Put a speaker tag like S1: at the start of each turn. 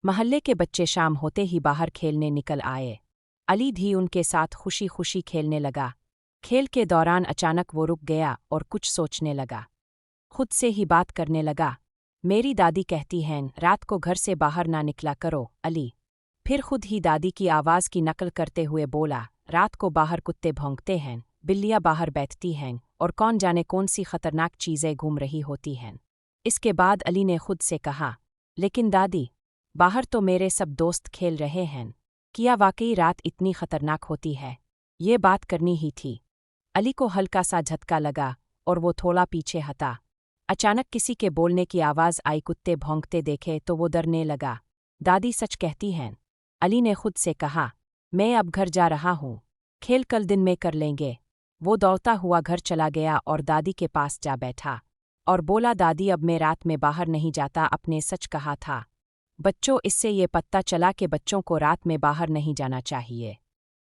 S1: महल्ले के बच्चे शाम होते ही बाहर खेलने निकल आए। अली भी उनके साथ खुशी खुशी खेलने लगा। खेल के दौरान अचानक वो रुक गया और कुछ सोचने लगा। खुद से ही बात करने लगा। मेरी दादी कहती हैं रात को घर से बाहर ना निकला करो, अली। फिर खुद ही दादी की आवाज़ की नकल करते हुए बोला, रात को बाहर कुत्ते भौंकते हैं, बिल्लियाँ बाहर बैठती हैं और कौन जाने कौन सी खतरनाक चीज़ें घूम रही होती हैं। इसके बाद अली ने खुद से कहा, लेकिन दादी, बाहर तो मेरे सब दोस्त खेल रहे हैं, क्या वाकई रात इतनी खतरनाक होती है? ये बात करनी ही थी। अली को हल्का सा झटका लगा और वो थोड़ा पीछे हटा। अचानक किसी के बोलने की आवाज़ आई, कुत्ते भौंकते देखे तो वो डरने लगा। दादी सच कहती हैं? अली ने खुद से कहा, मैं अब घर जा रहा हूँ, खेल कल दिन में कर लेंगे। वो दौड़ता हुआ घर चला गया और दादी के पास जा बैठा और बोला, दादी अब मैं रात में बाहर नहीं जाता, अपने सच कहा था। बच्चों, इससे ये पता चला कि बच्चों को रात में बाहर नहीं जाना चाहिए।